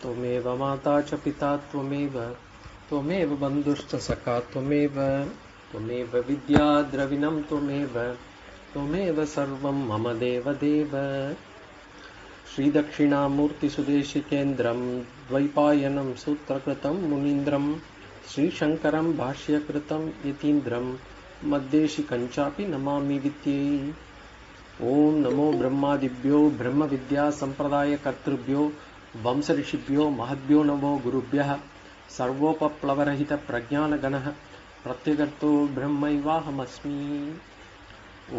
त्वमेव माता च पिता त्वमेव बन्धुश्च सखा त्वमेव विद्या द्रविणं त्वमेव सर्वं मम देवदेव। श्रीदक्षिणामूर्तिसुदेशिकेन्द्रं द्वैपायनं सूत्रकृतं मुनीन्द्रं श्रीशङ्करं भाष्यकृतं यतीन्द्रं मद्देशिकञ्चापि नमामि विद्ये। ओम नमो ब्रह्मादिभ्यो ब्रह्म विद्या संप्रदाय कर्तृभ्यो वंश ऋषिभ्यो महद्भ्यो नमो गुरुभ्यः। सर्वोपप्लवरहित प्रज्ञानगणः प्रत्यगर्तो ब्रह्मैवाहमस्मि।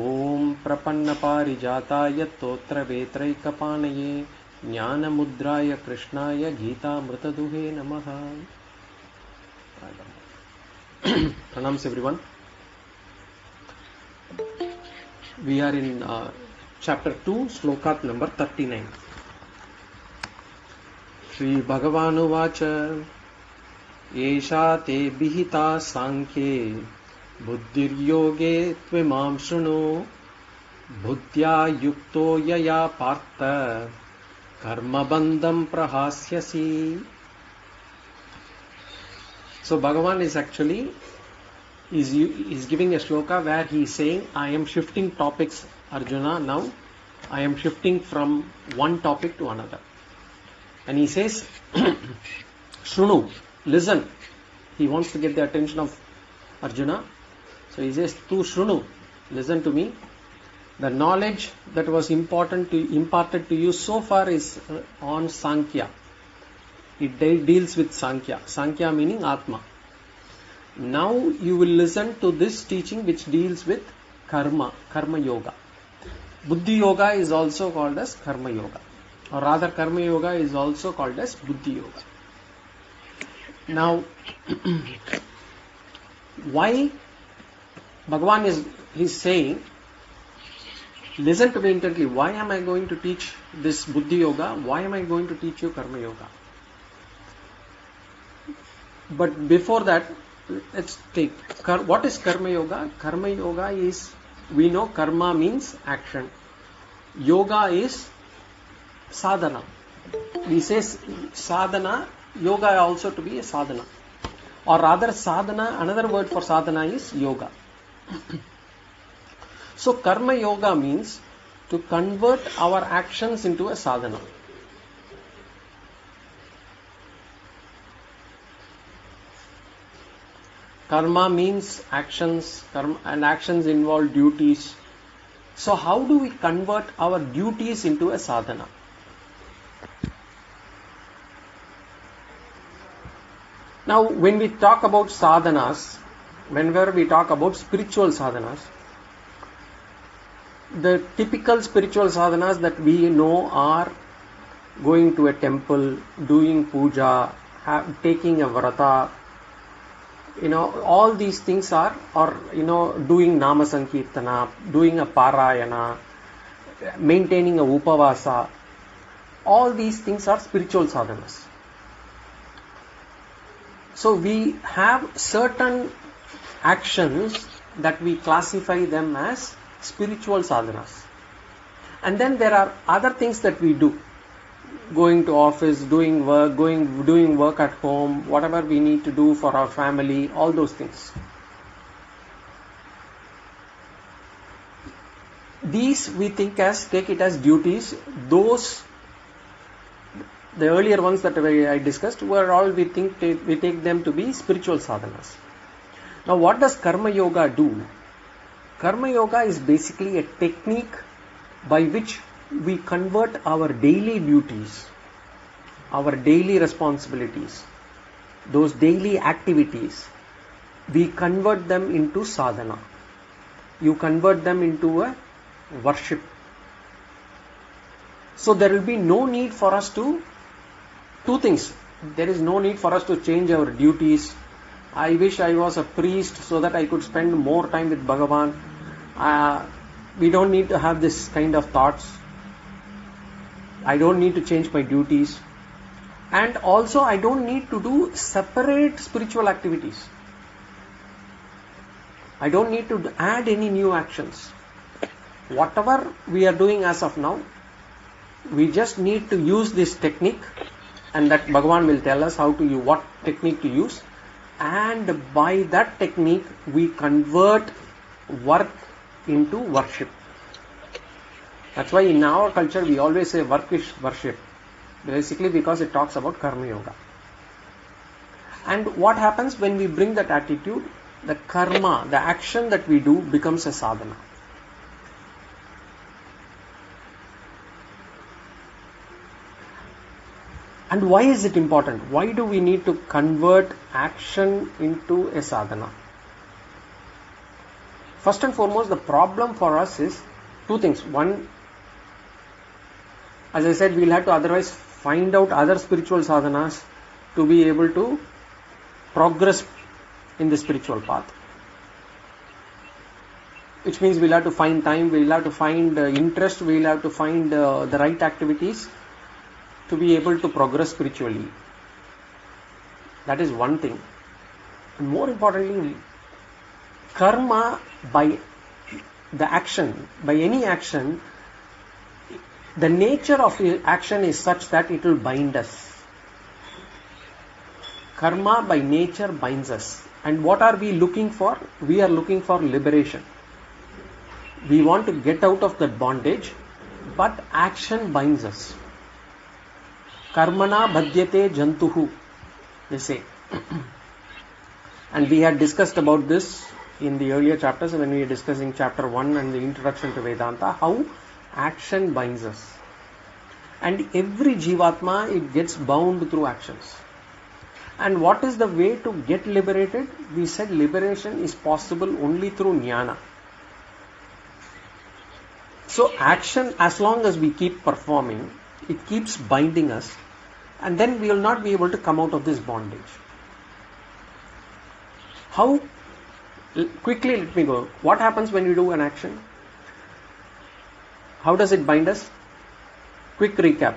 ओम प्रपन्नपारिजाताय तोत्रवेत्रैकपाणये ज्ञानमुद्राय कृष्णाय गीतामृतदुहे नमः। Pranams everyone. We are in chapter 2, sloka number 39. Shri Bhagavan uvacha Esha te bihita sankhye buddhir yoge tvimam shruno buddhya yukto yaya partha karmabandham prahasyasi. So Bhagavan is actually is giving a sloka where he is saying, I am shifting topics, Arjuna. Now I am shifting from one topic to another. And he says, Shrunu, listen. He wants to get the attention of Arjuna. So he says, Tu Shrunu, listen to me. The knowledge that was imparted to you so far is on Sankhya. It deals with Sankhya. Sankhya meaning Atma. Now you will listen to this teaching which deals with karma yoga. Buddhi yoga is also called as karma yoga, or rather karma yoga is also called as buddhi yoga. Now why Bhagavan is saying, listen to me intently, why am I going to teach this buddhi yoga? Why am I going to teach you karma yoga? But before that, let's take, what is karma yoga? Karma yoga is, we know karma means action. Yoga is sadana. We say sadana, yoga also to be a sadana. Or rather sadhana, another word for sadhana is yoga. So karma yoga means to convert our actions into a sadhana. Karma means actions, and actions involve duties. So how do we convert our duties into a sadhana? Now when we talk about sadhanas, whenever we talk about spiritual sadhanas, the typical spiritual sadhanas that we know are going to a temple, doing puja, taking a vratha, all these things are, or doing nama sankirtana, doing a parayana, maintaining a upavasa. All these things are spiritual sadhanas. So we have certain actions that we classify them as spiritual sadhanas. And then there are other things that we do. Going to office, doing work, doing work at home, whatever we need to do for our family, all those things. These we take it as duties. Those, the earlier ones that I discussed, were all we take them to be spiritual sadhanas. Now what does karma yoga do? Karma yoga is basically a technique by which we convert our daily duties, our daily responsibilities, those daily activities, we convert them into sadhana. You convert them into a worship. So there will be no need for us to, two things. There is no need for us to change our duties. I wish I was a priest so that I could spend more time with Bhagavan. We don't need to have this kind of thoughts. I don't need to change my duties. And also I don't need to do separate spiritual activities. I don't need to add any new actions. Whatever we are doing as of now, we just need to use this technique and that Bhagavan will tell us how to use, what technique to use, and by that technique we convert work into worship. That's why in our culture we always say work is worship, basically because it talks about karma yoga. And what happens when we bring that attitude? The karma, the action that we do, becomes a sadhana. And why is it important? Why do we need to convert action into a sadhana? First and foremost, the problem for us is two things. One, as I said, we'll have to otherwise find out other spiritual sadhanas to be able to progress in the spiritual path. Which means we'll have to find time, we'll have to find interest, we'll have to find the right activities to be able to progress spiritually. That is one thing. And more importantly, karma, by the action, by any action, the nature of the action is such that it will bind us. Karma by nature binds us. And what are we looking for? We are looking for liberation. We want to get out of that bondage, but action binds us. Karmana badhyate jantuhu, they say. And we had discussed about this in the earlier chapters when we were discussing chapter 1 and the introduction to Vedanta, how action binds us. And every jivatma, it gets bound through actions. And what is the way to get liberated? We said liberation is possible only through jnana. So action, as long as we keep performing, it keeps binding us, and then we will not be able to come out of this bondage. How? Quickly let me go. What happens when you do an action? How does it bind us? Quick recap.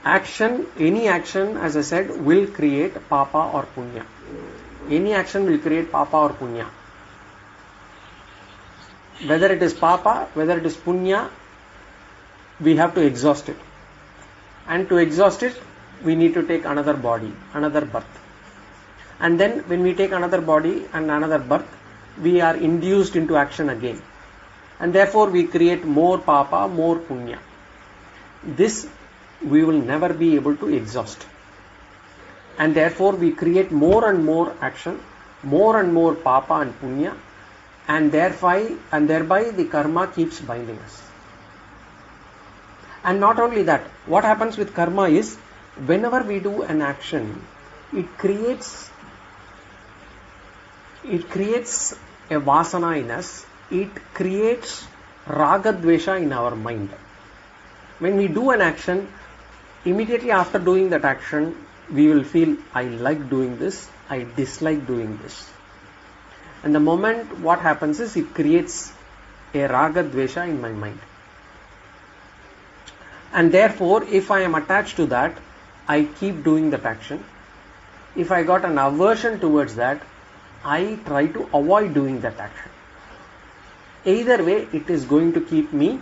Action, any action, as I said, will create papa or punya. Any action will create papa or punya. Whether it is papa, whether it is punya, we have to exhaust it. And to exhaust it, we need to take another body, another birth. And then when we take another body and another birth, we are induced into action again. And therefore we create more papa, more punya. This we will never be able to exhaust. And therefore we create more and more action, more and more papa and punya, and thereby the karma keeps binding us. And not only that, what happens with karma is, whenever we do an action, it creates a vasana in us, it creates raga dvesha in our mind. When we do an action, immediately after doing that action, we will feel, I like doing this, I dislike doing this. And the moment what happens is, it creates a raga dvesha in my mind. And therefore, if I am attached to that, I keep doing that action. If I got an aversion towards that, I try to avoid doing that action. Either way, it is going to keep me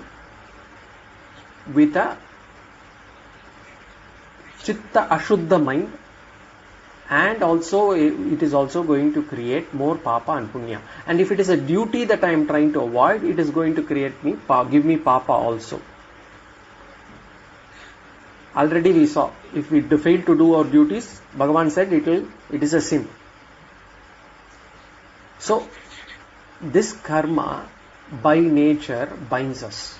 with a chitta ashuddha mind, and also it is also going to create more papa and punya. And if it is a duty that I am trying to avoid, it is going to give me papa also. Already we saw, if we fail to do our duties, Bhagavan said it is a sin. So this karma by nature binds us.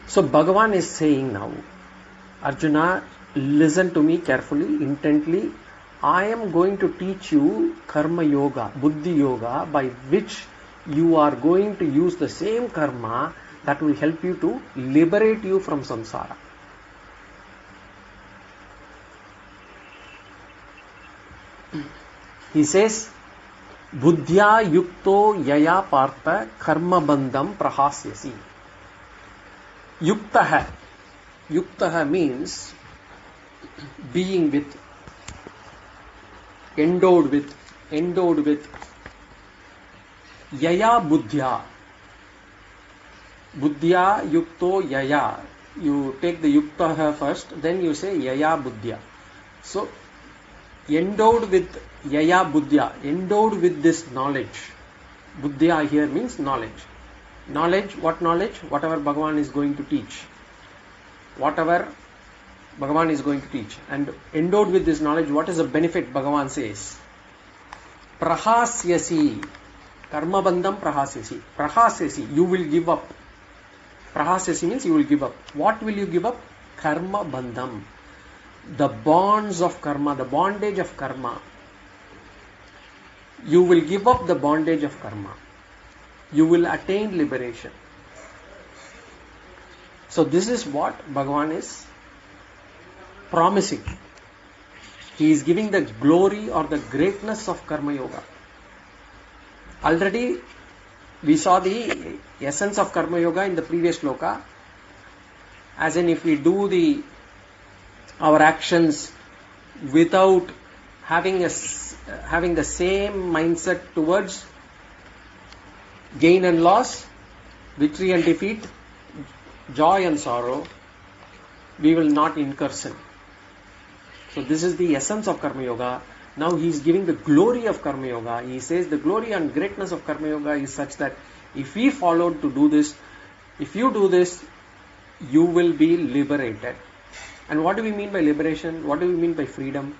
So Bhagavan is saying now, Arjuna, listen to me carefully, intently. I am going to teach you karma yoga, buddhi yoga, by which you are going to use the same karma that will help you to liberate you from samsara. He says, Buddhya yukto yaya partha karmbandham prahasyasi. Yuktaha. Yuktaha means being with, endowed with. Yaya buddhya. Buddhya yukto yaya. you take the yuktaha first, then you say yaya buddhya. So, endowed with yaya buddhya, endowed with this knowledge. Buddhya here means knowledge. Knowledge, what knowledge? Whatever Bhagavan is going to teach. Whatever Bhagavan is going to teach. And endowed with this knowledge, what is the benefit Bhagavan says? Prahasyasi. Karmbandham prahasyasi. Prahasyasi. You will give up. Prahasyasi means you will give up. What will you give up? Karmbandham. The bonds of karma, the bondage of karma. You will give up the bondage of karma. You will attain liberation. So this is what Bhagavan is promising. He is giving the glory or the greatness of karma yoga. Already we saw the essence of karma yoga in the previous sloka. As in, if we do our actions without having the same mindset towards gain and loss, victory and defeat, joy and sorrow, we will not incur sin. So this is the essence of karma yoga. Now he is giving the glory of karma yoga. He says the glory and greatness of karma yoga is such that if we followed to do this, if you do this, you will be liberated. And what do we mean by liberation? What do we mean by freedom?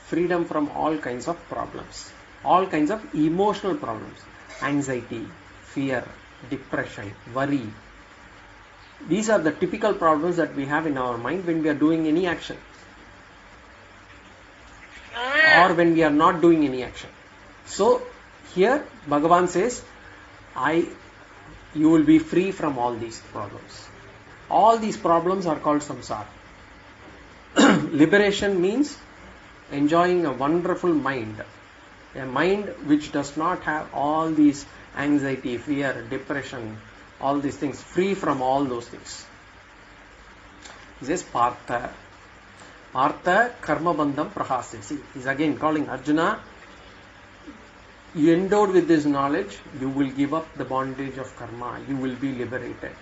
Freedom from all kinds of problems. All kinds of emotional problems. Anxiety, fear, depression, worry. These are the typical problems that we have in our mind when we are doing any action. Or when we are not doing any action. So, here Bhagavan says, you will be free from all these problems. All these problems are called samsara. Liberation means enjoying a wonderful mind. A mind which does not have all these anxiety, fear, depression, all these things, free from all those things. He says, Partha. Partha karmbandham prahasyasi. He is again calling Arjuna, you endowed with this knowledge, you will give up the bondage of karma, you will be liberated.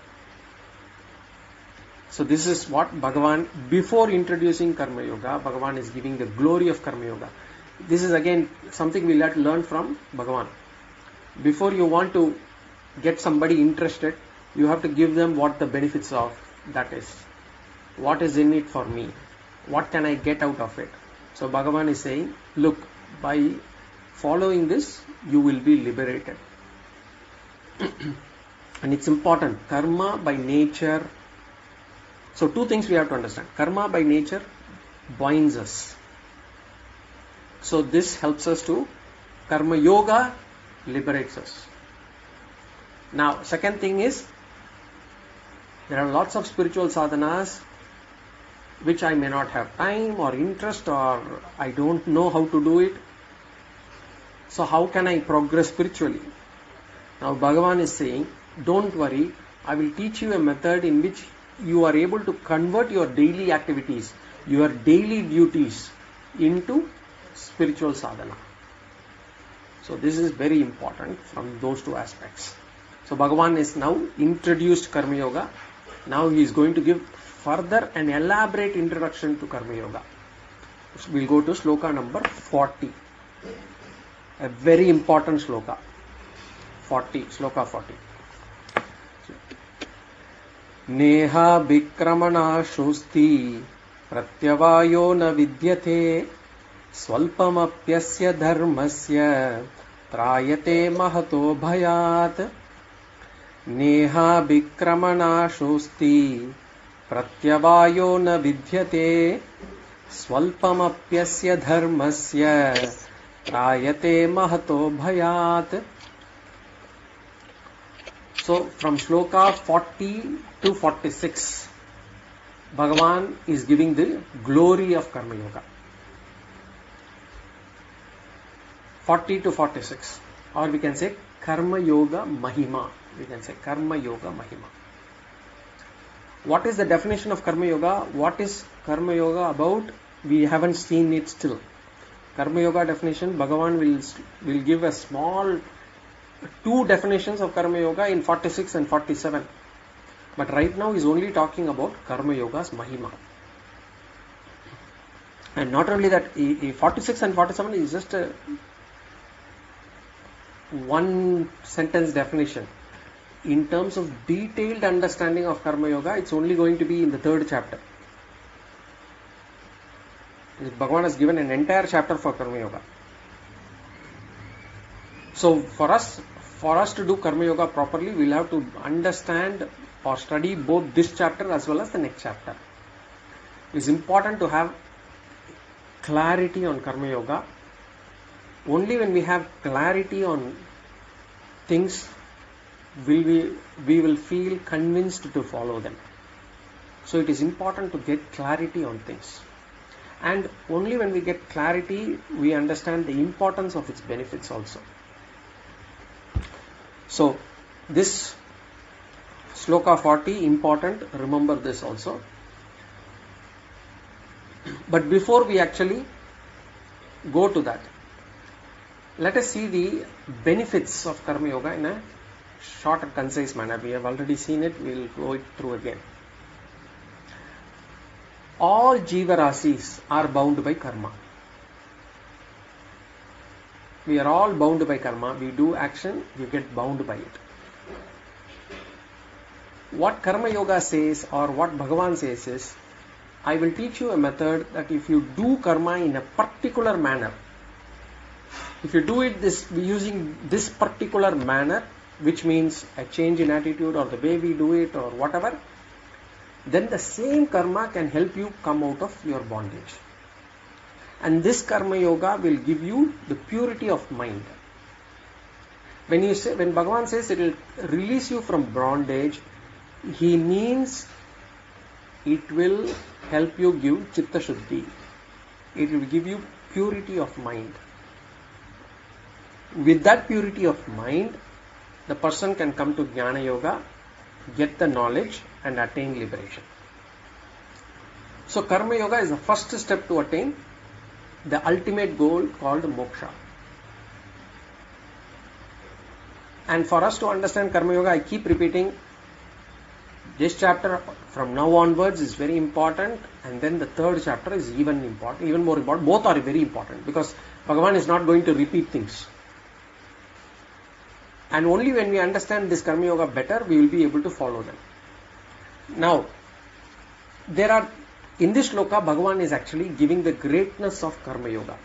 So this is what Bhagavan, before introducing karma yoga, Bhagavan is giving the glory of karma yoga. This is again something we'll have to learn from Bhagavan. Before you want to get somebody interested, you have to give them what the benefits of that is. What is in it for me? What can I get out of it? So Bhagavan is saying, look, by following this, you will be liberated. And it's important. Karma by nature. So two things we have to understand. Karma by nature binds us. So this helps us to, karma yoga liberates us. Now, second thing is, there are lots of spiritual sadanas which I may not have time or interest, or I don't know how to do it. So how can I progress spiritually? Now Bhagavan is saying, don't worry, I will teach you a method in which you are able to convert your daily activities, your daily duties into spiritual sadhana. So this is very important from those two aspects. So Bhagavan is now introduced karma yoga. Now he is going to give further an elaborate introduction to karma yoga. So we'll go to sloka number 40. A very important sloka. 40, sloka 40. Neha vikramana shusti pratyavayo na vidyate swalpamapyasya dharmasya trayate mahato bhayat. Neha vikramana shusti pratyavayo na vidyate swalpamapyasya dharmasya trayate mahato bhayat. So from sloka 40 to 46, Bhagavan is giving the glory of karma yoga. 40 to 46, or we can say karma yoga mahima. We can say karma yoga mahima. What is the definition of karma yoga? What is karma yoga about? We haven't seen it still. Karma yoga definition, Bhagavan will give a small two definitions of karma yoga in 46 and 47. But right now he's only talking about Karma Yoga's Mahima. And not only that, 46 and 47 is just a one sentence definition. In terms of detailed understanding of Karma Yoga, it's only going to be in the 3rd chapter. Bhagavan has given an entire chapter for Karma Yoga. So for us to do Karma Yoga properly, we'll have to understand or study both this chapter as well as the next chapter. It's important to have clarity on Karma Yoga. Only when we have clarity on things we will feel convinced to follow them. So it is important to get clarity on things. And only when we get clarity, we understand the importance of its benefits also. So this Sloka 40, important, remember this also. But before we actually go to that, let us see the benefits of Karma Yoga in a short and concise manner. We have already seen it, we will go it through again. All jiva rasis are bound by karma. We are all bound by karma. We do action, we get bound by it. What Karma Yoga says, or what Bhagavan says is, I will teach you a method that if you do karma in a particular manner, if you do it using this particular manner, which means a change in attitude or the way we do it or whatever, then the same karma can help you come out of your bondage. And this Karma Yoga will give you the purity of mind. When Bhagavan says it will release you from bondage, he means it will help you give chitta shuddhi. It will give you purity of mind. With that purity of mind, the person can come to Jnana Yoga, get the knowledge and attain liberation. So Karma Yoga is the first step to attain the ultimate goal called moksha. And for us to understand Karma Yoga, I keep repeating, this chapter from now onwards is very important, and then the 3rd chapter is even more important. Both are very important because Bhagavan is not going to repeat things. And only when we understand this Karma Yoga better, we will be able to follow them. Now, in this Sloka, Bhagavan is actually giving the greatness of Karma Yoga.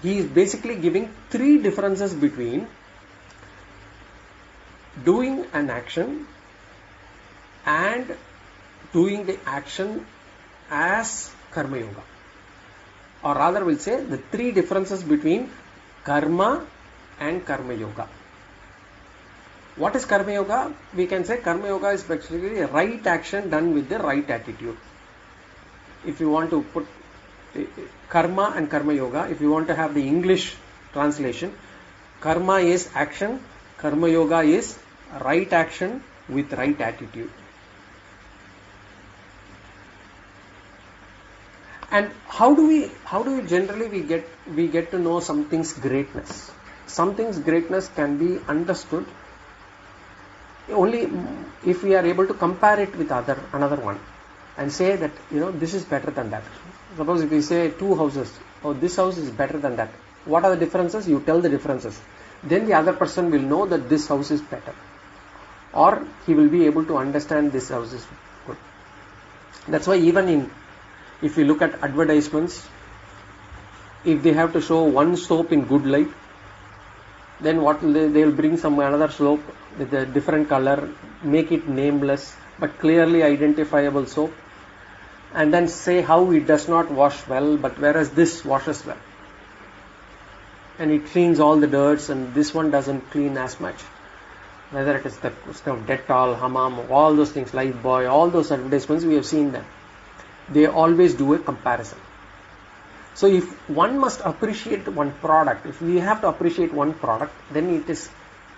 He is basically giving 3 differences between doing an action and doing the action as Karma Yoga. Or rather, we'll say the 3 differences between Karma and Karma Yoga. What is Karma Yoga? We can say Karma Yoga is basically a right action done with the right attitude. If you want to put Karma and Karma Yoga, if you want to have the English translation, Karma is action, Karma Yoga is right action with right attitude. And how do we generally we get to know something's greatness? Something's greatness can be understood only if we are able to compare it with another one and say that this is better than that. Suppose if we say 2 houses, this house is better than that. What are the differences? You tell the differences. Then the other person will know that this house is better, or he will be able to understand this house is good. That's why even if you look at advertisements, if they have to show one soap in good light, then what they will bring another soap with a different color, make it nameless but clearly identifiable soap, and then say how it does not wash well, but whereas this washes well and it cleans all the dirts, and this one doesn't clean as much. Whether it is the Dettol, Hammam, all those things, Lifebuoy, all those advertisements, we have seen them. They always do a comparison. So if one must appreciate one product, if we have to appreciate one product, then it is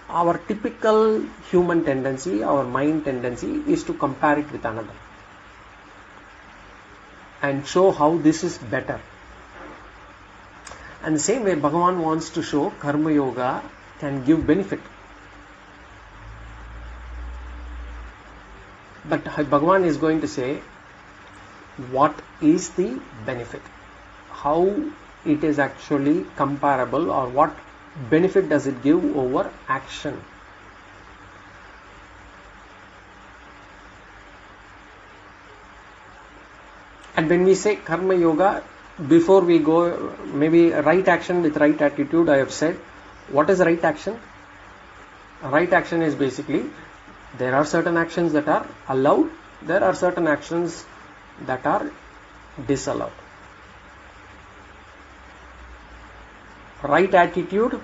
our typical human tendency, our mind tendency is to compare it with another and show how this is better. And the same way Bhagavan wants to show Karma Yoga can give benefit. But Bhagavan is going to say, what is the benefit? How it is actually comparable, or what benefit does it give over action? And when we say karma yoga, before we go, maybe right action with right attitude, I have said, what is right action? Right action is basically, there are certain actions that are allowed, there are certain actions that are disallowed. Right attitude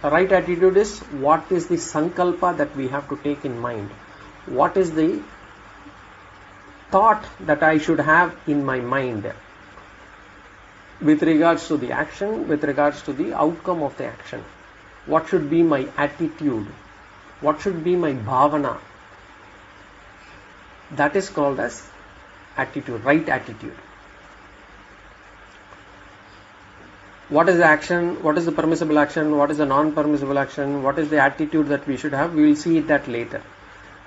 is, what is the sankalpa that we have to take in mind? What is the thought that I should have in my mind with regards to the action, with regards to the outcome of the action? What should be my attitude? What should be my bhavana? That is called as attitude, right attitude. What is the action? What is the permissible action? What is the non-permissible action? What is the attitude that we should have? We will see that later.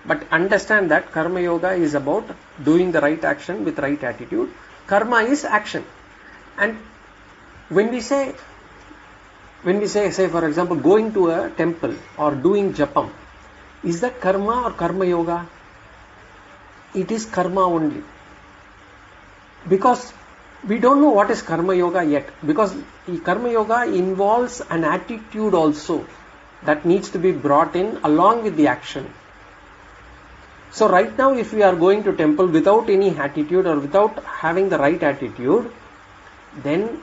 But understand that Karma Yoga is about doing the right action with right attitude. Karma is action. And when we say, say for example, going to a temple or doing japam, is that karma or Karma Yoga? It is karma only. Because we don't know what is Karma Yoga yet. Because Karma Yoga involves an attitude also that needs to be brought in along with the action. So right now, if we are going to temple without any attitude or without having the right attitude, then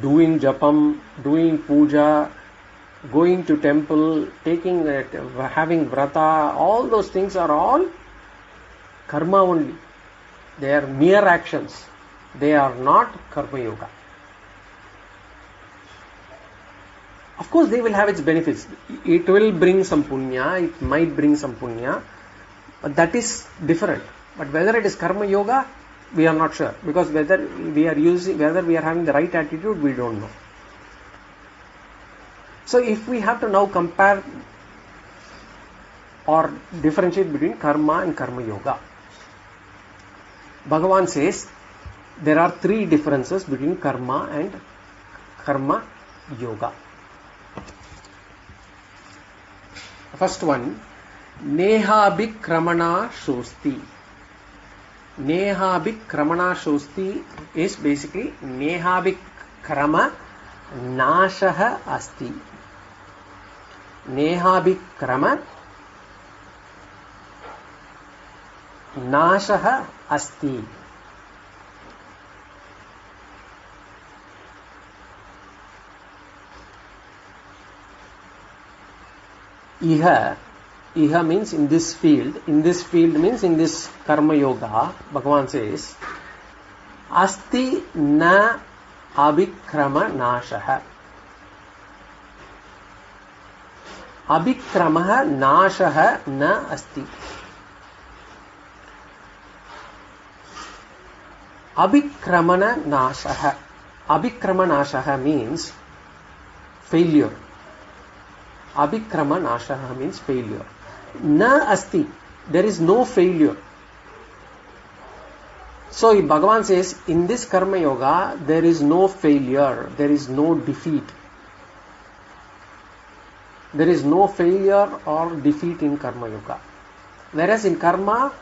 doing japam, doing puja, going to temple, taking it, having vratha, all those things are all karma only. They are mere actions. They are not Karma Yoga. Of course, they will have its benefits. It will bring some punya, it might bring some punya, but that is different. But whether it is Karma Yoga, we are not sure, because whether we are having the right attitude, we don't know. So if we have to now compare or differentiate between Karma and Karma Yoga, Bhagavan says there are three differences between Karma and Karma Yoga. First one, Nehabhikramana Shosti. Nehabhikramana Shosti is basically Nehabhikrama Nashaha Asti. Nehabhikrama Nashaha Asti. Iha means in this field. In this field means in this Karma Yoga, Bhagavan says, Asti na abhikrama nashaha. Abhikramaha nashaha na asti. Abhikramana nashaha. Abhikrama nashaha means failure. Abhikrama nashaha means failure. Na asti, there is no failure. So Bhagavan says, in this Karma Yoga, there is no failure, there is no defeat. There is no failure or defeat in Karma Yoga. Whereas in Karma,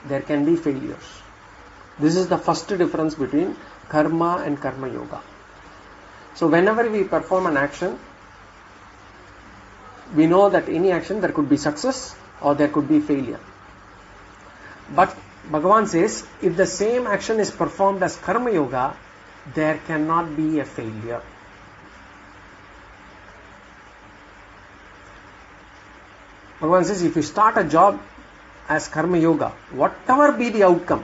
there can be failures. This is the first difference between Karma and Karma Yoga. So whenever we perform an action, we know that any action there could be success or there could be failure. But Bhagavan says, if the same action is performed as Karma Yoga, there cannot be a failure. Bhagavan says, if you start a job as Karma Yoga, whatever be the outcome,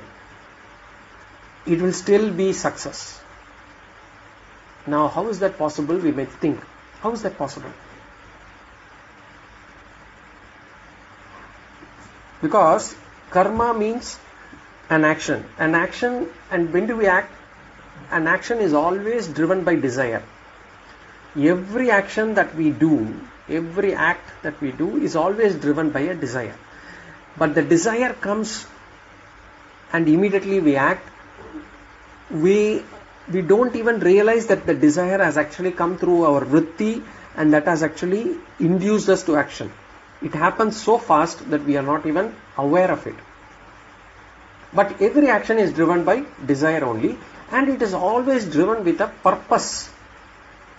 it will still be success. Now, how is that possible? We may think, how is that possible? Because karma means an action. An action, and when do we act? An action is always driven by desire. Every action that we do, every act that we do is always driven by a desire. but the desire comes and immediately we act. We don't even realize that the desire has actually come through our vritti, and that has actually induced us to action. It happens so fast that we are not even aware of it. But every action is driven by desire only, and it is always driven with a purpose.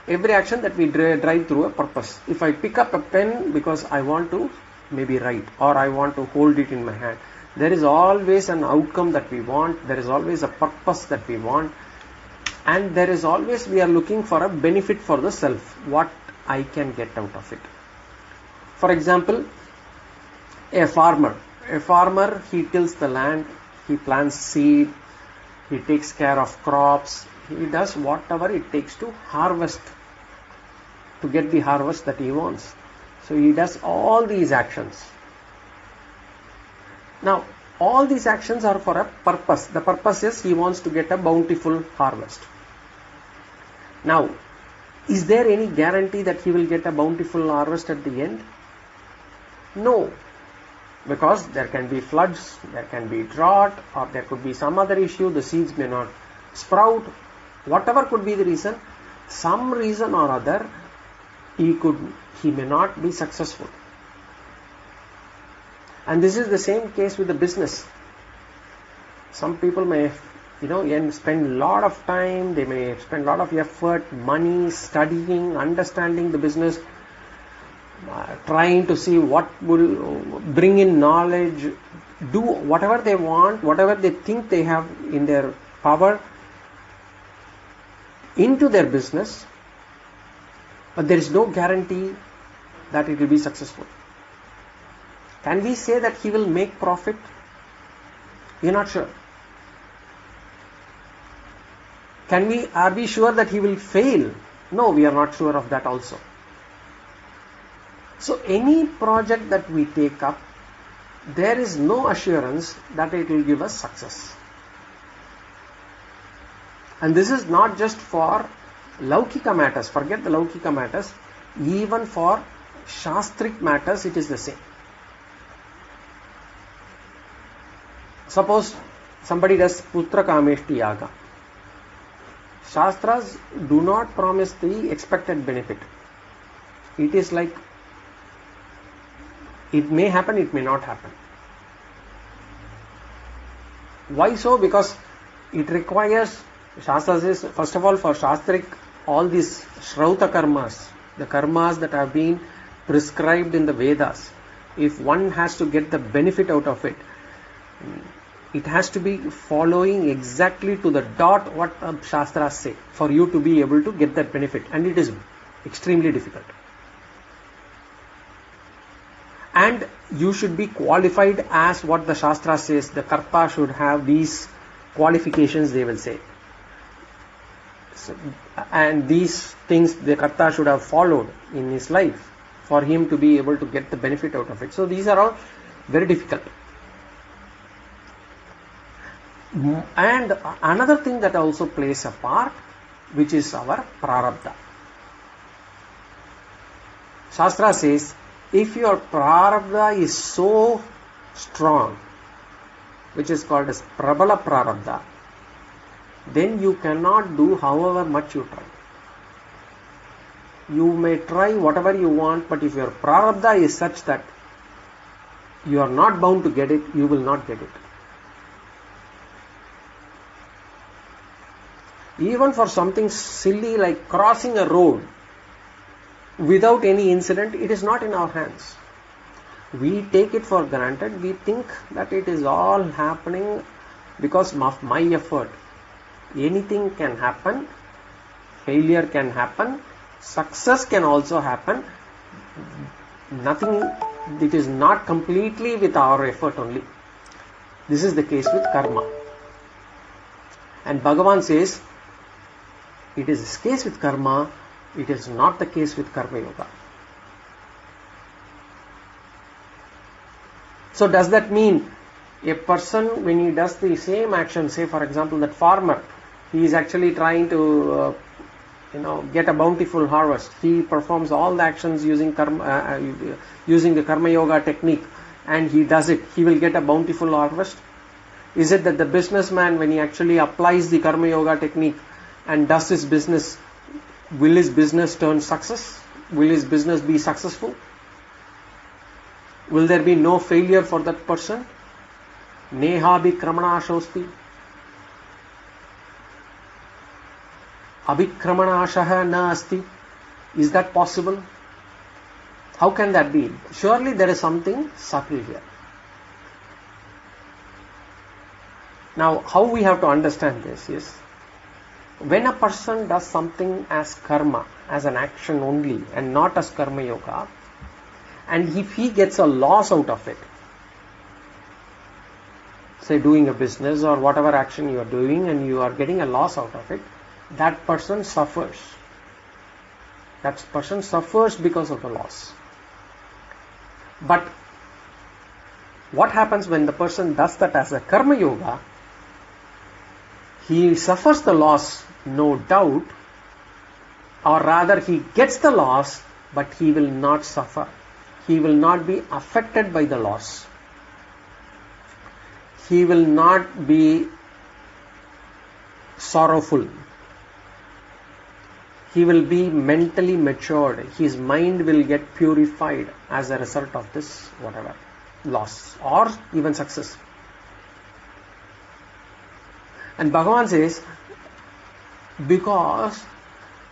Every action that we drive through a purpose. If I pick up a pen because I want to maybe write, or I want to hold it in my hand, there is always an outcome that we want, there is always a purpose that we want, and there is always, we are looking for a benefit for the self, what I can get out of it. For example, a farmer, he tills the land, he plants seed, he takes care of crops, he does whatever it takes to harvest, to get the harvest that he wants. So he does all these actions. Now, all these actions are for a purpose. The purpose is he wants to get a bountiful harvest. Now, is there any guarantee that he will get a bountiful harvest at the end? No. Because there can be floods, there can be drought, or there could be some other issue, the seeds may not sprout. Whatever could be the reason, some reason or other, he may not be successful. And this is the same case with the business. Some people may, spend a lot of time, they may spend a lot of effort, money, studying, understanding the business, trying to see what will bring in knowledge, do whatever they want, whatever they think they have in their power into their business, but there is no guarantee that it will be successful. Can we say that he will make profit? We are not sure. Are we sure that he will fail? No, we are not sure of that also. So any project that we take up, there is no assurance that it will give us success. And this is not just for Laukika matters, forget the Laukika matters, even for Shastric matters it is the same. Suppose somebody does Putra Kameshti Yaga. Shastras do not promise the expected benefit. It is like, it may happen, it may not happen. Why so? Because it requires, Shastra says, first of all, for Shastric, all these Shrauta karmas, the karmas that have been prescribed in the Vedas, if one has to get the benefit out of it, it has to be following exactly to the dot what Shastras say for you to be able to get that benefit, and it is extremely difficult. And you should be qualified as what the Shastra says. The Karta should have these qualifications, they will say. So, and these things the Karta should have followed in his life for him to be able to get the benefit out of it. So these are all very difficult. And another thing that also plays a part, which is our prarabdha. Shastra says, if your prarabdha is so strong, which is called as prabala prarabdha, then you cannot do however much you try. You may try whatever you want, but if your prarabdha is such that you are not bound to get it, you will not get it. Even for something silly like crossing a road without any incident, it is not in our hands. We take it for granted. We think that it is all happening because of my effort. Anything can happen. Failure can happen. Success can also happen. Nothing, it is not completely with our effort only. This is the case with karma. And Bhagavan says, it is this case with karma, it is not the case with karma yoga. So does that mean a person, when he does the same action, say for example that farmer, he is actually trying to get a bountiful harvest. He performs all the actions using karma, using the karma yoga technique, and he does it, he will get a bountiful harvest? Is it that the businessman, when he actually applies the karma yoga technique and does his business, will his business turn success? Will his business be successful? Will there be no failure for that person? Neha abhikramana shosti. Abhikramana ashaha na asti. Is that possible? How can that be? Surely there is something subtle here. Now, how we have to understand this is, when a person does something as karma, as an action only, and not as karma yoga, and if he gets a loss out of it, say doing a business or whatever action you are doing, and you are getting a loss out of it, that person suffers. That person suffers because of the loss. But what happens when the person does that as a karma yoga? He suffers the loss, no doubt, or rather he gets the loss, but he will not suffer. He will not be affected by the loss. He will not be sorrowful. He will be mentally matured. His mind will get purified as a result of this whatever loss or even success. And Bhagavan says, because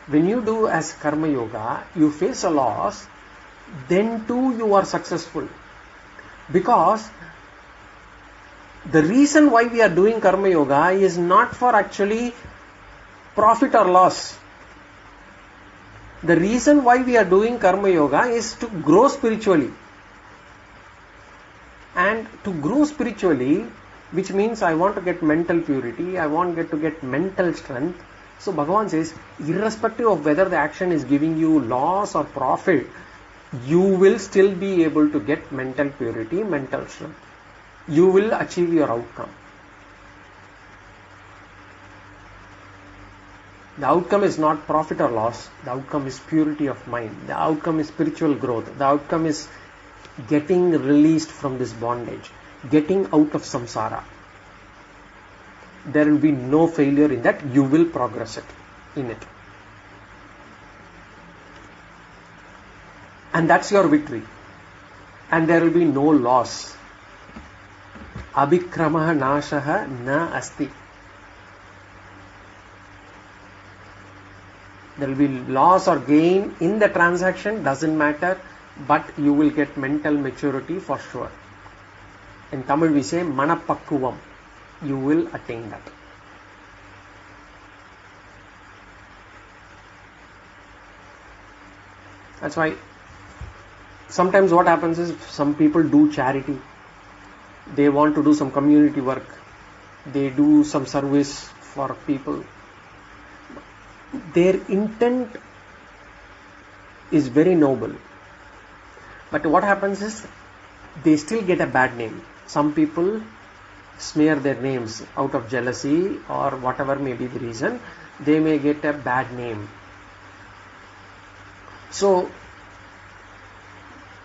when you do as karma yoga, you face a loss, then too you are successful. Because the reason why we are doing karma yoga is not for actually profit or loss. The reason why we are doing karma yoga is to grow spiritually. And to grow spiritually, which means I want to get mental purity, I want to get mental strength. So Bhagavan says, irrespective of whether the action is giving you loss or profit, you will still be able to get mental purity, mental strength. You will achieve your outcome. The outcome is not profit or loss. The outcome is purity of mind. The outcome is spiritual growth. The outcome is getting released from this bondage, getting out of samsara. There will be no failure in that. You will progress in it. And that's your victory. And there will be no loss. Abhikramaha nashaha na asti. There will be loss or gain in the transaction, doesn't matter, but you will get mental maturity for sure. In Tamil we say manapakkuvam. You will attain that. That's why sometimes what happens is, some people do charity. They want to do some community work. They do some service for people. Their intent is very noble. But what happens is, they still get a bad name. Some people smear their names out of jealousy or whatever may be the reason. They may get a bad name. So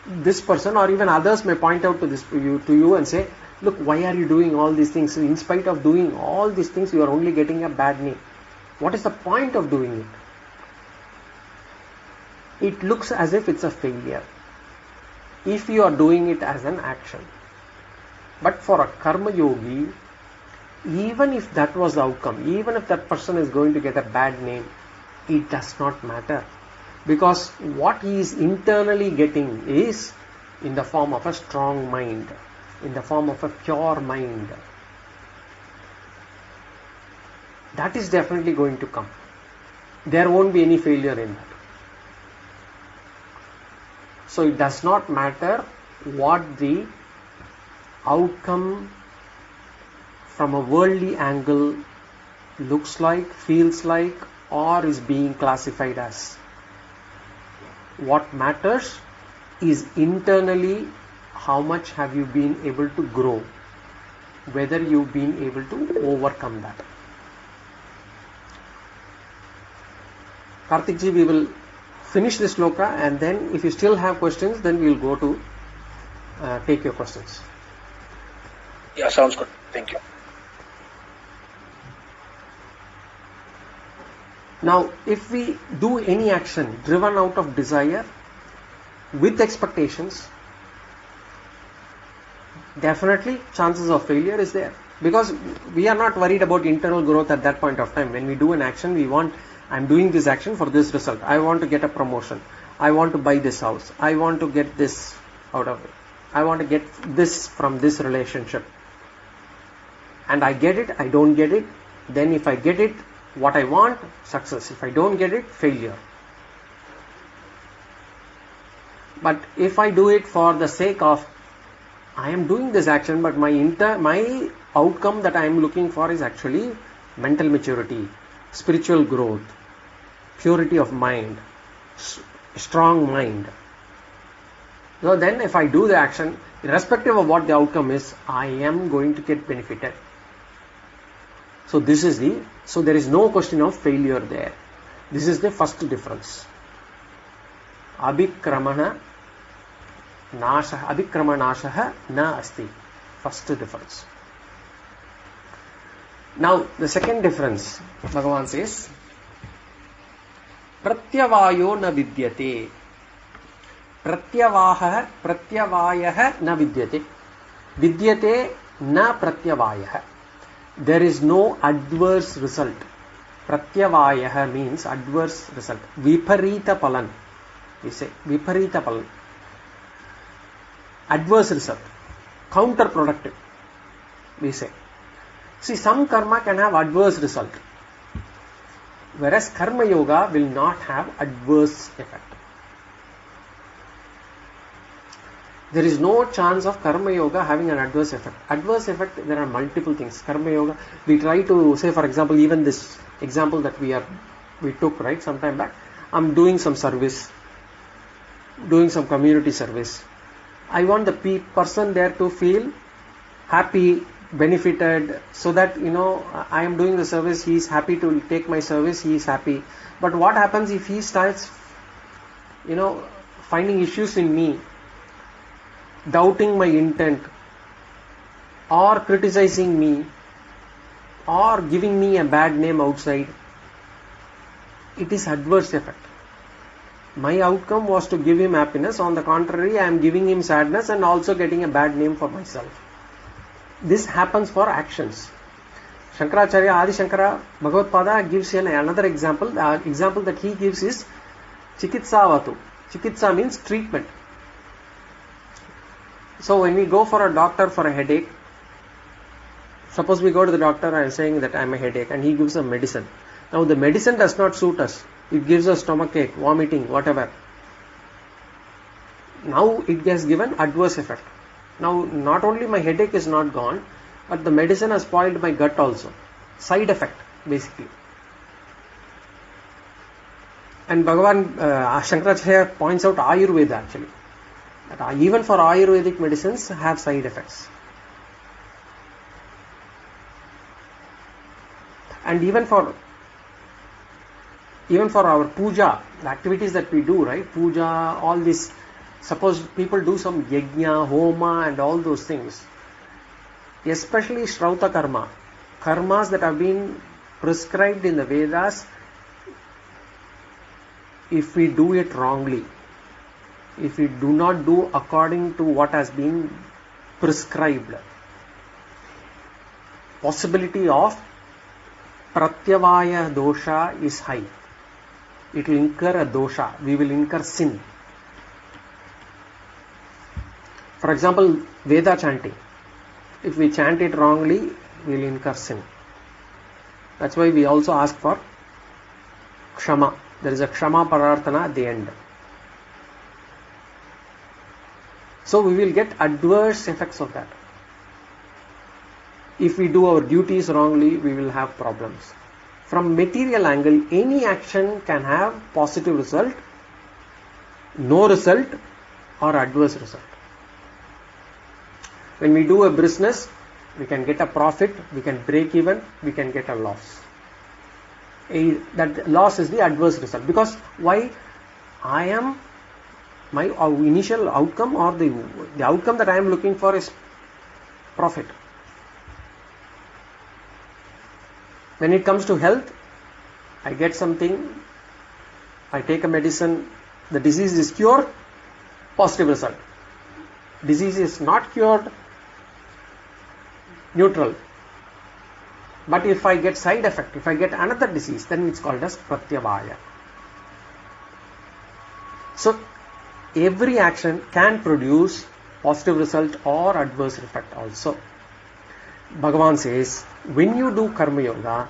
this person or even others may point out to you and say, look, why are you doing all these things? In spite of doing all these things, you are only getting a bad name. What is the point of doing it? It looks as if it's a failure if you are doing it as an action. But for a karma yogi, even if that was the outcome, even if that person is going to get a bad name, it does not matter. Because what he is internally getting is in the form of a strong mind, in the form of a pure mind. That is definitely going to come. There won't be any failure in that. So it does not matter what the outcome from a worldly angle looks like, feels like, or is being classified as. What matters is internally how much have you been able to grow, whether you've been able to overcome that. Karthik ji, we will finish this sloka, and then if you still have questions, then we will go to take your questions. Yeah, sounds good. Thank you. Now, if we do any action driven out of desire with expectations, definitely chances of failure is there, because we are not worried about internal growth at that point of time. When we do an action, we want, I'm doing this action for this result. I want to get a promotion. I want to buy this house. I want to get this out of it. I want to get this from this relationship. And I get it, I don't get it. Then if I get it, what I want, success. If I don't get it, failure. But if I do it for the sake of, I am doing this action, but my outcome that I am looking for is actually mental maturity, spiritual growth, purity of mind, strong mind. So then if I do the action, irrespective of what the outcome is, I am going to get benefited. So there is no question of failure there. This is the first difference. Abhikramana nashah na asti. First difference. Now the second difference, Bhagavan says, pratyavayo na vidyate. Pratyavayah na vidyate. Vidyate na pratyavayah. There is no adverse result. Pratyavayah means adverse result. Viparita palan. We say viparita palan. Adverse result. Counterproductive. We say. See, some karma can have adverse result, whereas karma yoga will not have adverse effect. There is no chance of karma yoga having an adverse effect. Adverse effect, there are multiple things. Karma yoga, we try to say, for example, even this example that we took, right, some time back. I'm doing some service, doing some community service. I want the person there to feel happy, benefited, so that, I am doing the service, he is happy to take my service, he is happy. But what happens if he starts, finding issues in me, doubting my intent, or criticizing me, or giving me a bad name outside? It is adverse effect. My outcome was to give him happiness. On the contrary, I am giving him sadness and also getting a bad name for myself. This happens for actions. Shankaracharya, Adi Shankara, Bhagavad Pada gives another example. The example that he gives is Chikitsavatu. Chikitsa means treatment. So when we go for a doctor for a headache, suppose we go to the doctor and saying that I am a headache, and he gives a medicine. Now the medicine does not suit us. It gives us stomachache, vomiting, whatever. Now it has given adverse effect. Now not only my headache is not gone, but the medicine has spoiled my gut also. Side effect, basically. And Bhagavan Shankaracharya points out Ayurveda actually. That even for Ayurvedic medicines have side effects. And even for our puja, the activities that we do, right? Puja, all this. Suppose people do some yajna, homa and all those things. Especially Shrauta karma. Karmas that have been prescribed in the Vedas, if we do it wrongly, if we do not do according to what has been prescribed, possibility of pratyavaya dosha is high. It will incur a dosha. We will incur sin. For example, Veda chanting. If we chant it wrongly, we will incur sin. That's why we also ask for kshama. There is a kshama pararthana at the end. So we will get adverse effects of that. If we do our duties wrongly, we will have problems. From material angle, any action can have positive result, no result, or adverse result. When we do a business, we can get a profit, we can break even, we can get a loss. That loss is the adverse result. Because why? I am My initial outcome or the outcome that I am looking for is profit. When it comes to health, I get something, I take a medicine, the disease is cured, positive result. Disease is not cured, neutral. But if I get side effect, if I get another disease, then it's called as pratyavaya. So every action can produce positive result or adverse effect also. Bhagavan says, when you do karma yoga,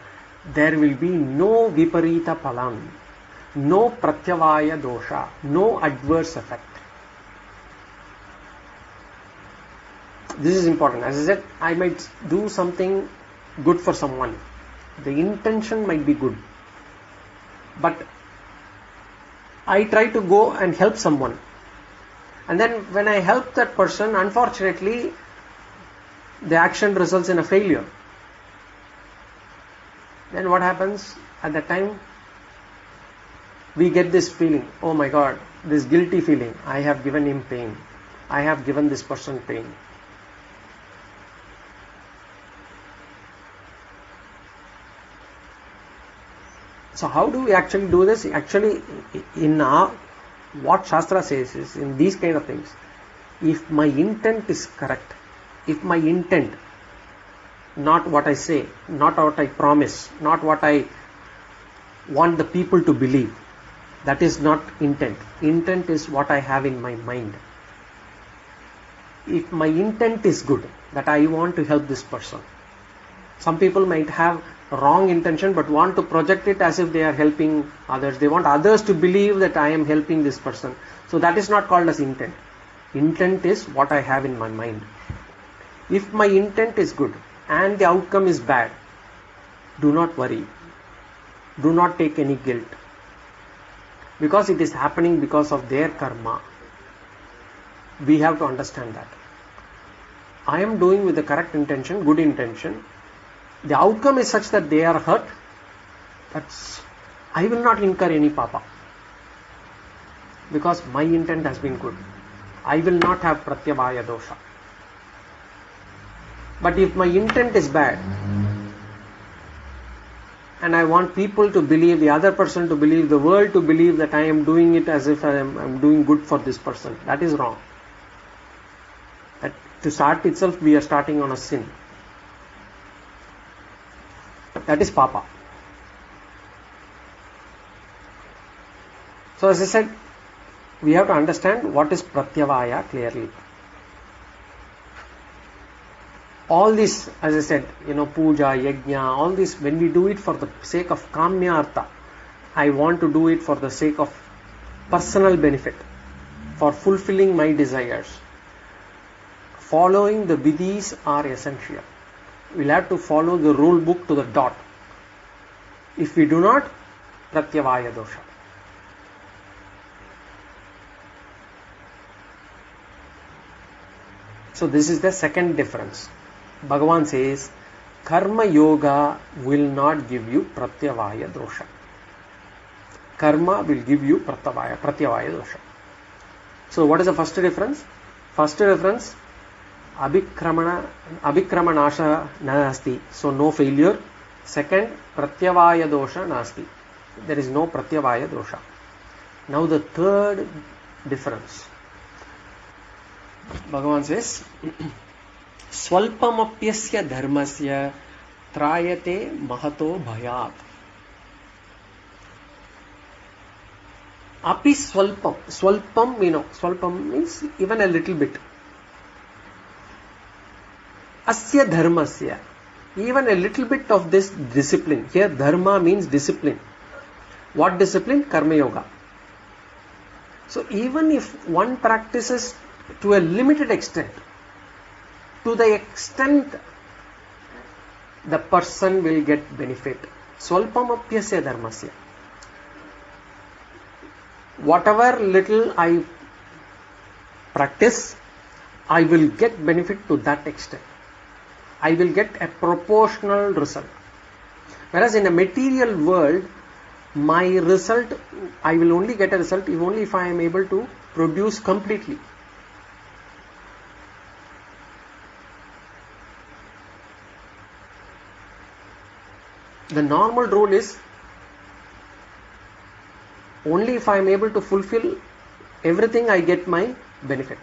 there will be no viparita palam, no pratyavaya dosha, no adverse effect. This is important. As I said, I might do something good for someone. The intention might be good. But I try to go and help someone. And then when I help that person, unfortunately, the action results in a failure. Then what happens? At that time, we get this feeling, oh my God, this guilty feeling. I have given him pain. I have given this person pain. So how do we actually do this? Actually, in what Shastra says is, in these kind of things, if my intent is correct, if my intent, not what I say, not what I promise, not what I want the people to believe, that is not intent. Intent is what I have in my mind. If my intent is good, that I want to help this person. Some people might have wrong intention but want to project it as if they are helping others. They want others to believe that I am helping this person. So that is not called as intent. Intent is what I have in my mind. If my intent is good and the outcome is bad, do not worry. Do not take any guilt. Because it is happening because of their karma. We have to understand that. I am doing with the correct intention, good intention. The outcome is such that they are hurt. I will not incur any papa. Because my intent has been good. I will not have pratyavaya dosha. But if my intent is bad, and I want people to believe, the other person to believe, the world to believe that I am doing it as if I am doing good for this person, that is wrong. That to start itself, we are starting on a sin. That is papa. So as I said, we have to understand what is pratyavaya clearly. All this, as I said, puja, yajna, all this, when we do it for the sake of kamyartha, I want to do it for the sake of personal benefit, for fulfilling my desires. Following the vidhis are essential. We'll have to follow the rule book to the dot. If we do not, pratyavaya dosha. So this is the second difference. Bhagavan says, karma yoga will not give you pratyavaya dosha. Karma will give you pratyavaya dosha. So what is the first difference? First difference, abhikramanasha nasti, so no failure. Second, pratyavaya dosha nasti, there is no pratyavaya dosha. Now the third difference, Bhagavan says, swalpamapyasya dharmasya trayate mahato bhayat. Api swalpam. Swalpam means even a little bit. Asya dharmasya, even a little bit of this discipline. Here dharma means discipline. What discipline? Karma yoga. So even if one practices to a limited extent, to the extent the person will get benefit. Swalpamapyasya dharmasya. Whatever little I practice, I will get benefit to that extent. I will get a proportional result. Whereas in a material world, my result, I will only get a result if only if I am able to produce completely. The normal rule is only if I am able to fulfill everything I get my benefit.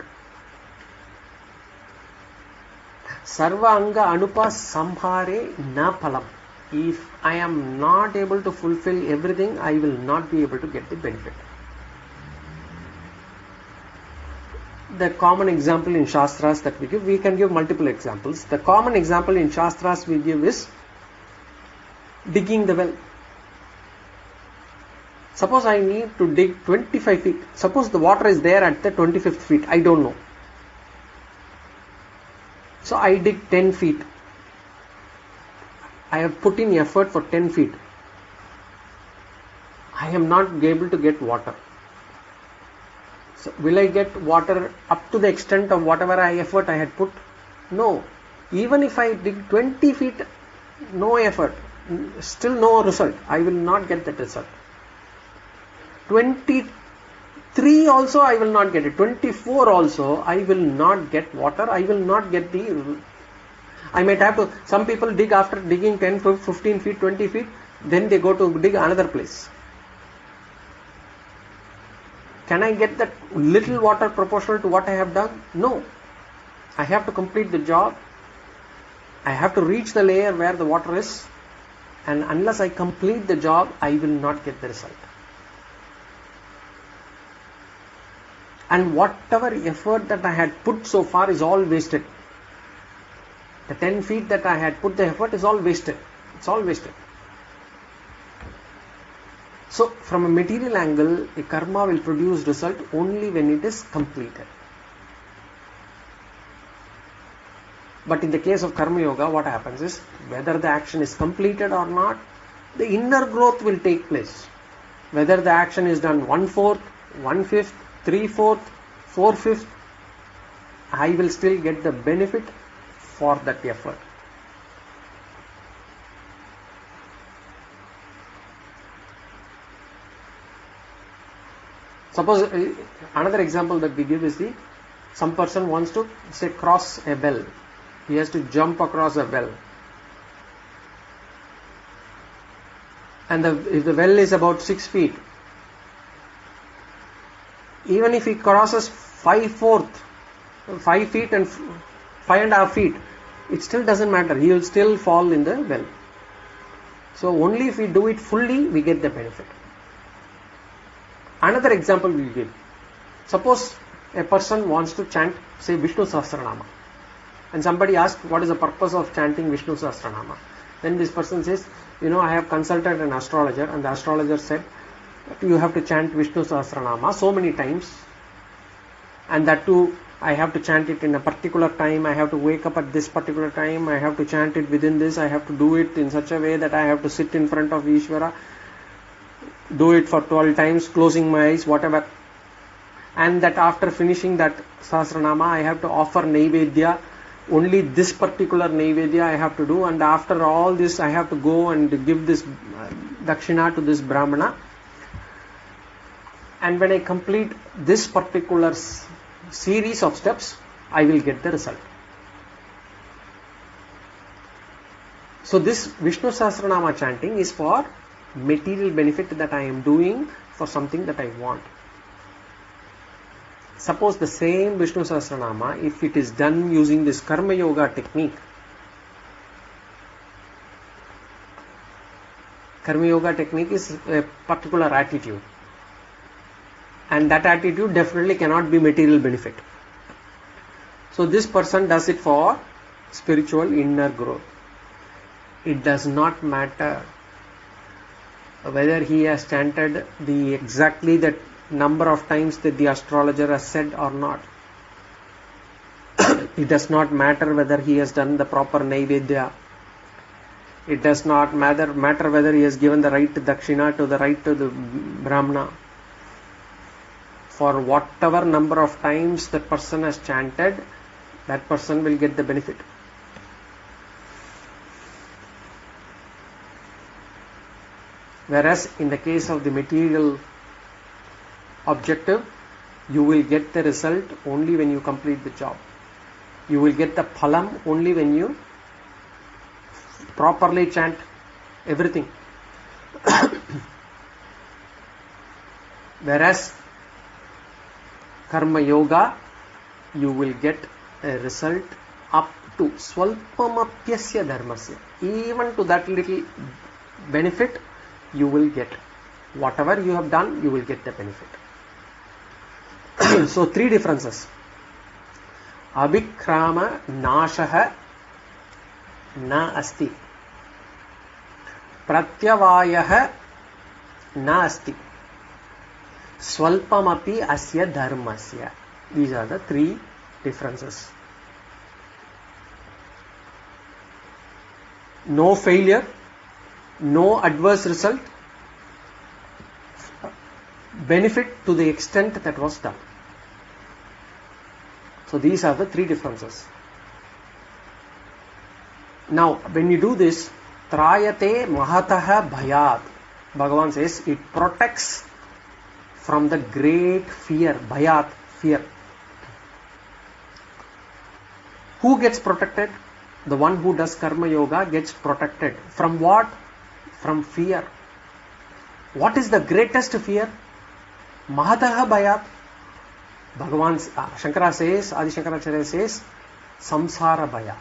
Sarva anga anupa samhare na phalam. If I am not able to fulfill everything, I will not be able to get the benefit. The common example in Shastras that we give, we can give multiple examples. The common example in Shastras we give is digging the well. Suppose I need to dig 25 feet. Suppose the water is there at the 25th feet. I don't know. So I dig 10 feet. I have put in effort for 10 feet. I am not able to get water. So will I get water up to the extent of whatever effort I had put? No. Even if I dig 20 feet, no effort, still no result. I will not get that result. 23 also I will not get it. 24 also I will not get water. I will not get the... I might have to... Some people dig after digging 10, 15 feet, 20 feet. Then they go to dig another place. Can I get that little water proportional to what I have done? No. I have to complete the job. I have to reach the layer where the water is. And unless I complete the job, I will not get the result. And whatever effort that I had put so far is all wasted. The 10 feet that I had put the effort is all wasted. It's all wasted. So, from a material angle, a karma will produce result only when it is completed. But in the case of karma yoga, what happens is, whether the action is completed or not, the inner growth will take place. Whether the action is done 1/4, 1/5, 3/4, 4/5, I will still get the benefit for that effort. Suppose another example that we give is some person wants to say cross a well. He has to jump across a well. And if the well is about 6 feet, even if he crosses 5 feet and 5.5 feet, it still doesn't matter. He will still fall in the well. So only if we do it fully, we get the benefit. Another example we will give. Suppose a person wants to chant, say, Vishnu Sahasranama. And somebody asks, what is the purpose of chanting Vishnu Sahasranama? Then this person says, I have consulted an astrologer, and the astrologer said, you have to chant Vishnu Sahasranama so many times, and that too, I have to chant it in a particular time, I have to wake up at this particular time, I have to chant it within this, I have to do it in such a way that I have to sit in front of Ishvara, do it for 12 times, closing my eyes, whatever. And that after finishing that Sahasranama, I have to offer Naivedya, only this particular Naivedya I have to do, and after all this I have to go and give this Dakshina to this Brahmana. And when I complete this particular series of steps, I will get the result. So this Vishnu Sahasranama chanting is for material benefit that I am doing for something that I want. Suppose the same Vishnu Sahasranama, if it is done using this Karma Yoga technique, Karma Yoga technique is a particular attitude, and that attitude definitely cannot be material benefit. So this person does it for spiritual inner growth. It does not matter whether he has chanted exactly that number of times that the astrologer has said or not. It does not matter whether he has done the proper Naivedya. It does not matter whether he has given the right Dakshina to the Brahmana. For whatever number of times that person has chanted, that person will get the benefit. Whereas in the case of the material objective, You will get the result only when you complete the job. You will get the phalam only when you properly chant everything. Whereas karma yoga, you will get a result up to swalpamapyasya dharmasya. Even to that little benefit, you will get. Whatever you have done, you will get the benefit. So 3 differences. Abhikrama nashaha na asti. Pratyavayaha na asti. Swalpamapi asya dharmasya. These are the 3 differences. No failure, no adverse result, benefit to the extent that was done. So these are the 3 differences. Now, when you do this, trayate mahataha bhayat, Bhagavan says, it protects from the great fear, bhayat, fear. Who gets protected? The one who does karma yoga gets protected. From what? From fear. What is the greatest fear? Mahataha bhayat. Bhagavan, Shankara says, Adi Shankaracharya says, samsara bhaya.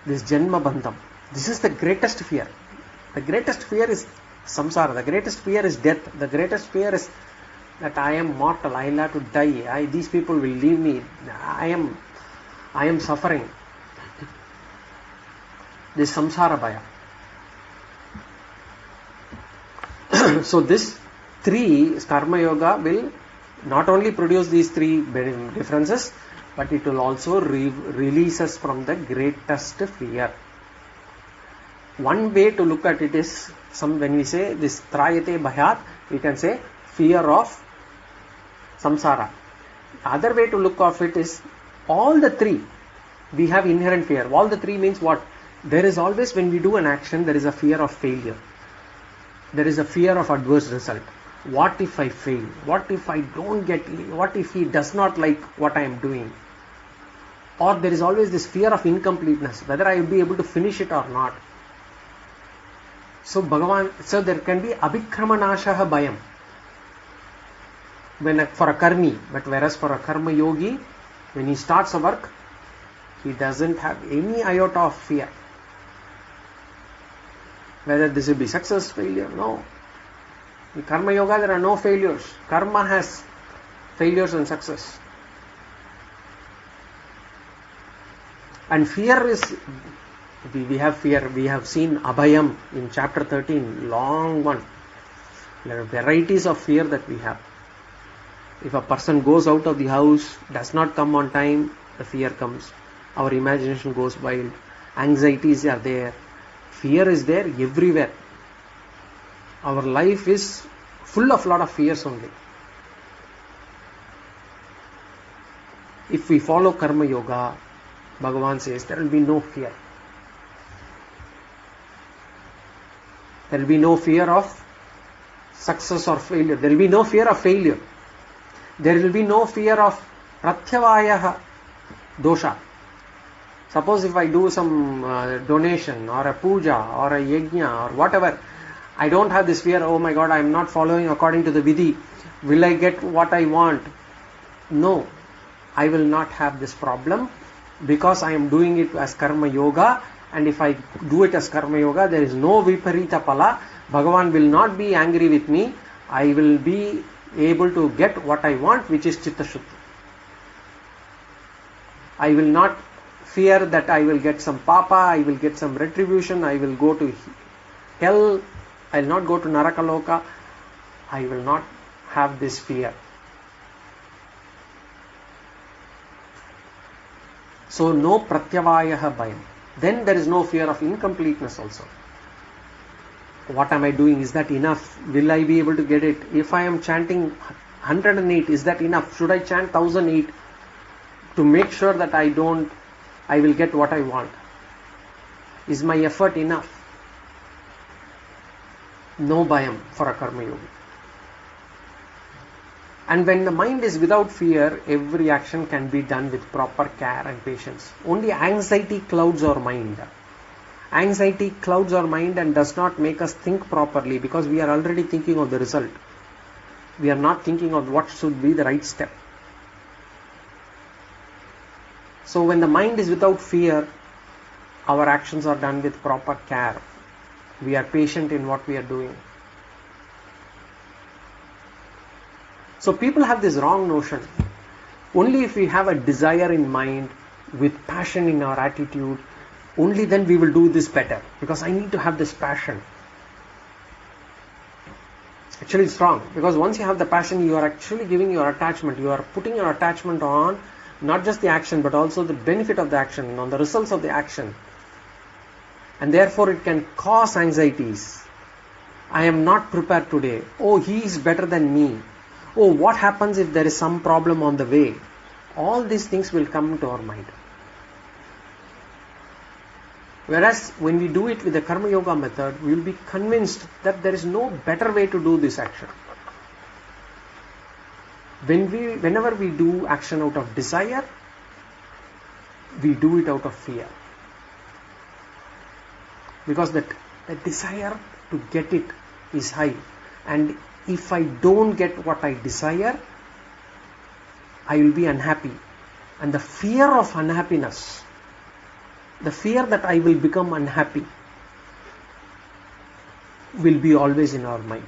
This janma bandham. This is the greatest fear. The greatest fear is samsara. The greatest fear is death. The greatest fear is that I am mortal. I will have to die. These people will leave me. I am suffering. This samsara bhaya. So this 3 karma yoga will not only produce these 3 differences, but it will also release us from the greatest fear. One way to look at it is, when we say this trayate bhayat, we can say fear of samsara. Other way to look of it is, all the 3, we have inherent fear. All the 3 means what? There is always, when we do an action, there is a fear of failure. There is a fear of adverse result. What if I fail? What if I don't get? What if he does not like what I am doing? Or there is always this fear of incompleteness, whether I will be able to finish it or not. So there can be abhikramanashaha bhayam for a karmi, but whereas for a karma yogi, when he starts a work, he doesn't have any iota of fear. Whether this will be success, failure, no. In karma yoga, there are no failures. Karma has failures and success. And fear is, we have fear. We have seen abhayam in chapter 13, long one. There are varieties of fear that we have. If a person goes out of the house, does not come on time, the fear comes. Our imagination goes wild. Anxieties are there. Fear is there everywhere. Our life is full of lot of fears only. If we follow karma yoga, Bhagavan says there will be no fear. There will be no fear of success or failure. There will be no fear of failure. There will be no fear of pratyavayaha dosha. Suppose if I do some donation or a puja or a yajna or whatever, I don't have this fear, oh my God, I am not following according to the vidhi. Will I get what I want? No, I will not have this problem because I am doing it as karma yoga, and if I do it as karma yoga, there is no viparita pala. Bhagavan will not be angry with me. I will be able to get what I want, which is chitta shuddhi. I will not fear that I will get some papa, I will get some retribution, I will go to hell, I will not go to narakaloka. I will not have this fear. So no pratyavayaha bhayam. Then there is no fear of incompleteness also. What am I doing? Is that enough? Will I be able to get it? If I am chanting 108, is that enough? Should I chant 1008 to make sure that I will get what I want? Is my effort enough? No bhayam for a karma yogi. And when the mind is without fear, every action can be done with proper care and patience. Only anxiety clouds our mind. Anxiety clouds our mind and does not make us think properly, because we are already thinking of the result. We are not thinking of what should be the right step. So when the mind is without fear, our actions are done with proper care. We are patient in what we are doing. So people have this wrong notion. Only if we have a desire in mind, with passion in our attitude, only then we will do this better, because I need to have this passion. Actually it's wrong, because once you have the passion, you are actually giving your attachment. You are putting your attachment on not just the action, but also the benefit of the action, on the results of the action. And therefore it can cause anxieties. I am not prepared today. Oh, he is better than me. Oh, what happens if there is some problem on the way? All these things will come to our mind. Whereas when we do it with the Karma Yoga method, we will be convinced that there is no better way to do this action. Whenever we do action out of desire, we do it out of fear. Because the desire to get it is high. And if I don't get what I desire, I will be unhappy. And the fear of unhappiness, the fear that I will become unhappy, will be always in our mind.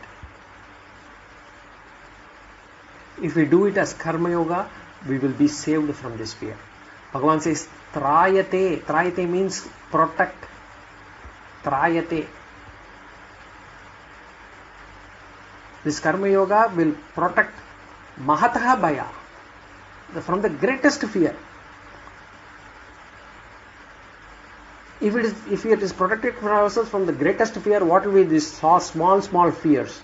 If we do it as Karma Yoga, we will be saved from this fear. Bhagavan says, Trayate. Trayate means protect. Trayate. This Karma Yoga will protect Mahataha Bhaya, from the greatest fear. If it is protected for ourselves from the greatest fear, what will be these small fears?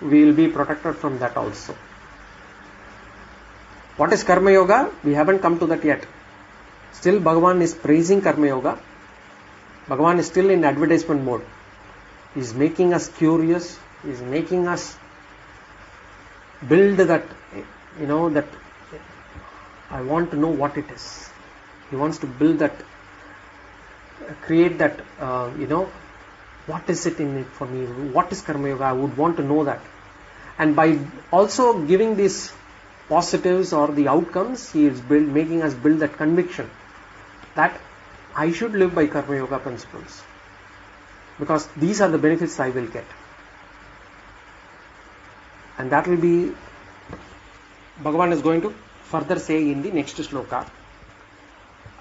We will be protected from that also. What is Karma Yoga? We haven't come to that yet. Still Bhagavan is praising Karma Yoga. Bhagavan is still in advertisement mode. He is making us curious. He is making us build that, that I want to know what it is. He wants to build that, create that, what is it in it for me? What is Karma Yoga? I would want to know that. And by also giving these positives or the outcomes, he is making us build that conviction that I should live by Karma Yoga principles, because these are the benefits I will get. And that will be, Bhagavan is going to further say in the next sloka.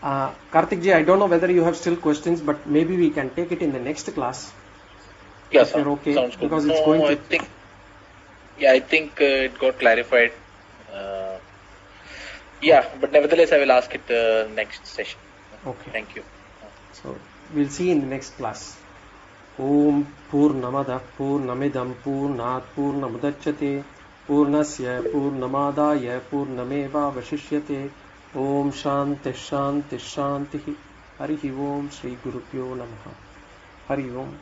Karthik ji, I don't know whether you have still questions, but maybe we can take it in the next class. Yes, you're okay, sounds good. because it's going to... I think it got clarified. But nevertheless I will ask it next session. Okay. Thank you. So we'll see in the next class. Om Purnamada Purnamidam Purnat Purnamudachyate Purnasya Purnamadaya Purnameva Vashishyate. Om Shanti Shanti Shanti. Harihi Om Shri Gurupyo Namaha. Hari Om.